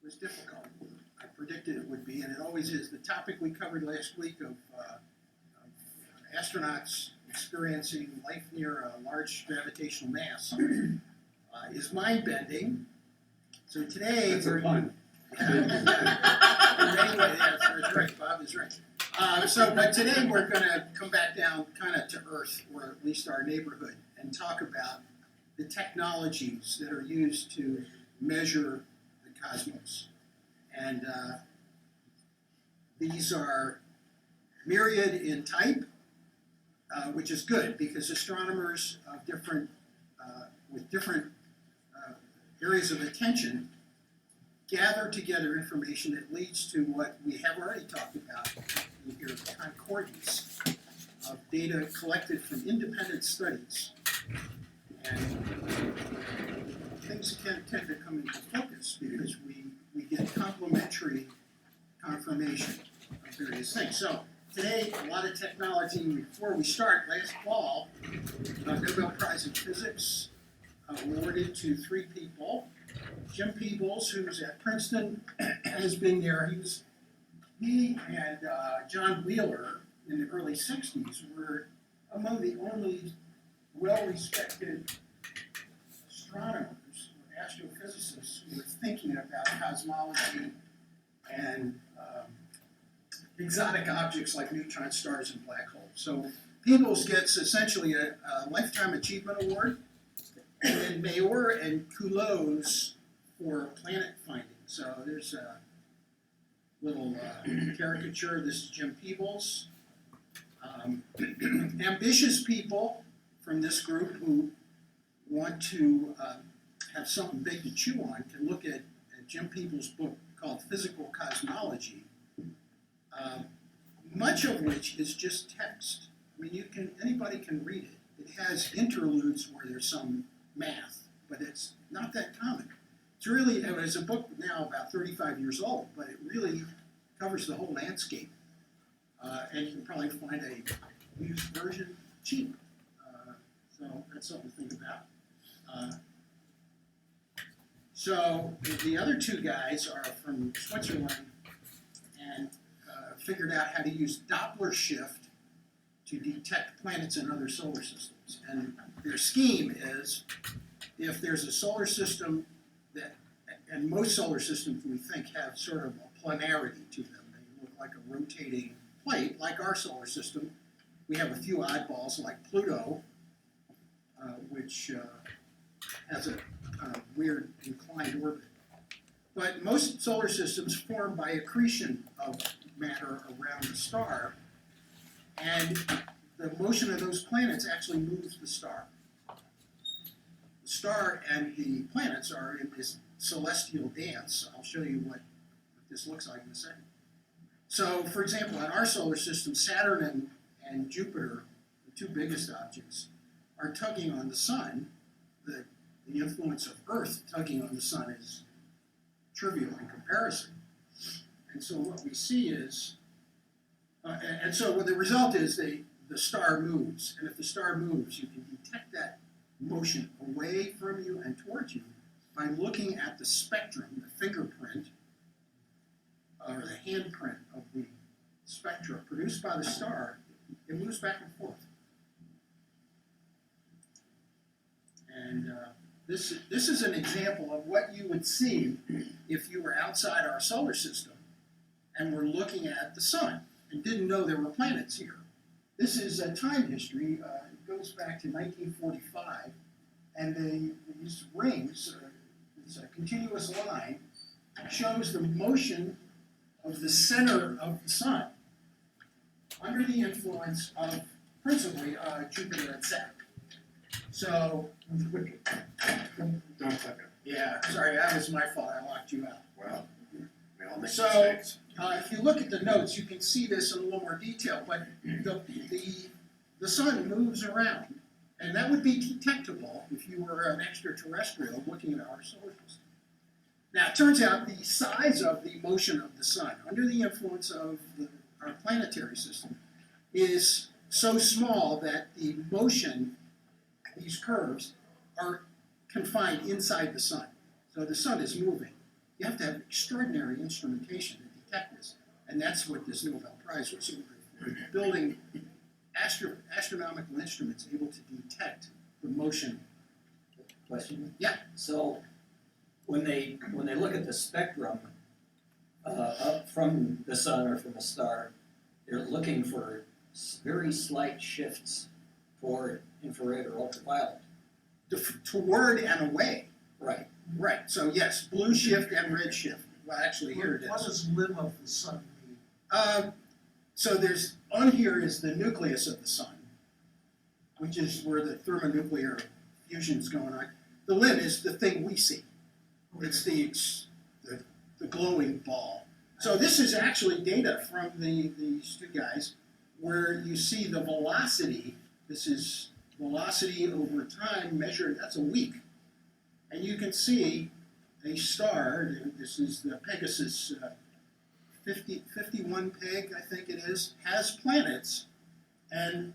was difficult. I predicted it would be, and it always is. The topic we covered last week of astronauts experiencing life near a large gravitational mass is mind-bending. So today That's a pun. Anyway, that's right. Bob is right. But today we're going to come back down kind of to Earth, or at least our neighborhood, and talk about the technologies that are used to measure the cosmos. And these are myriad in type, which is good because astronomers of different, with different areas of attention gather together information that leads to what we have already talked about here, the concordance of data collected from independent studies. And things can tend to come into focus because we get complementary confirmation of various things. So today, a lot of technology. Before we start, last fall, Nobel Prize in Physics awarded to 3 people. Jim Peebles, who's at Princeton, has been there. He and John Wheeler in the early 60s were among the only well-respected astronomers or astrophysicists who were thinking about cosmology and exotic objects like neutron stars and black holes. So Peebles gets essentially a Lifetime Achievement Award, and then Mayor and Coulo's for planet finding. So there's a little caricature. This is Jim Peebles. Ambitious people from this group who want to have something big to chew on can look at Jim Peebles' book called Physical Cosmology, much of which is just text. I mean, anybody can read it. It has interludes where there's some math, but it's not that common. It's really, it's a book now about 35 years old, but it really covers the whole landscape. And you can probably find a used version cheap. So that's something to think about. So the other 2 guys are from Switzerland and figured out how to use Doppler shift to detect planets in other solar systems. And their scheme is, if there's a solar system and most solar systems we think have sort of a planarity to them. They look like a rotating plate, like our solar system. We have a few oddballs like Pluto, which has a kind of weird inclined orbit. But most solar systems form by accretion of matter around the star, and the motion of those planets actually moves the star. The star and the planets are in this celestial dance. I'll show you what this looks like in a second. So, for example, in our solar system, Saturn and Jupiter, the 2 biggest objects, are tugging on the sun. The influence of Earth tugging on the sun is trivial in comparison. And so what we see is, and so what the result is the star moves. And if the star moves, you can detect that motion away from you and towards you by looking at the spectrum, the fingerprint, or the handprint of the spectra produced by the star. It moves back and forth. And this is an example of what you would see if you were outside our solar system and were looking at the sun and didn't know there were planets here. This is a time history. It goes back to 1945, and these rings, it's a continuous line, shows the motion of the center of the sun under the influence of principally Jupiter and Saturn. So, Don't tuck it. yeah, sorry, that was my fault. I locked you out. Well, we all make So, mistakes. if you look at the notes, you can see this in a little more detail, but the sun moves around, and that would be detectable if you were an extraterrestrial looking at our solar system. Now, it turns out the size of the motion of the sun under the influence of our planetary system is so small that the motion, these curves, are confined inside the sun. So the sun is moving. You have to have extraordinary instrumentation to detect this. And that's what this Nobel Prize was for, building astronomical instruments able to detect the motion. Question? Yeah. So when they look at the spectrum up from the sun or from a star, they're looking for very slight shifts toward infrared or ultraviolet. Toward and away. Right. Right. So yes, blue shift and red shift. Well, actually, here it is. What does limb of the sun mean? So there's, on here is the nucleus of the sun, which is where the thermonuclear fusion is going on. The limb is the thing we see. It's the glowing ball. So this is actually data from these two guys where you see the velocity. This is velocity over time measured, that's a week. And you can see a star, this is the Pegasus 51 Peg, I think it is, has planets, and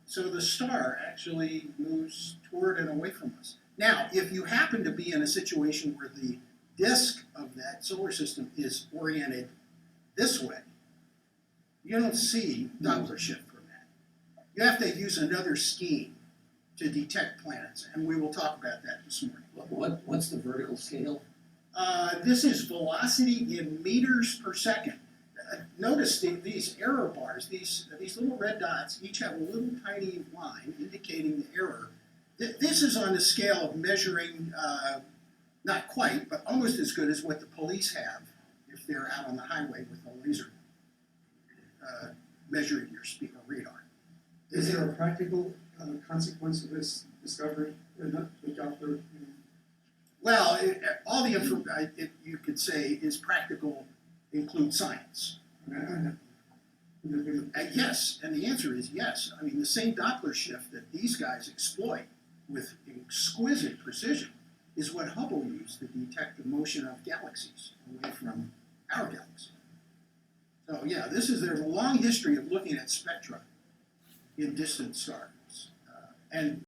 so the star actually moves toward and away from us. Now, if you happen to be in a situation where the disk of that solar system is oriented this way, you don't see Doppler shift from that. You have to use another scheme to detect planets, and we will talk about that this morning. What's the vertical scale? This is velocity in meters per second. Notice these error bars, these little red dots, each have a little tiny line indicating the error. This is on the scale of measuring, not quite, but almost as good as what the police have if they're out on the highway with a laser measuring your speed or radar. Is there a practical consequence of this discovery? The Doppler, Well, all the info you could say is practical, includes science. Yes, and the answer is yes. I mean, the same Doppler shift that these guys exploit with exquisite precision is what Hubble used to detect the motion of galaxies away from our galaxy. So yeah, there's a long history of looking at spectra in distant stars. And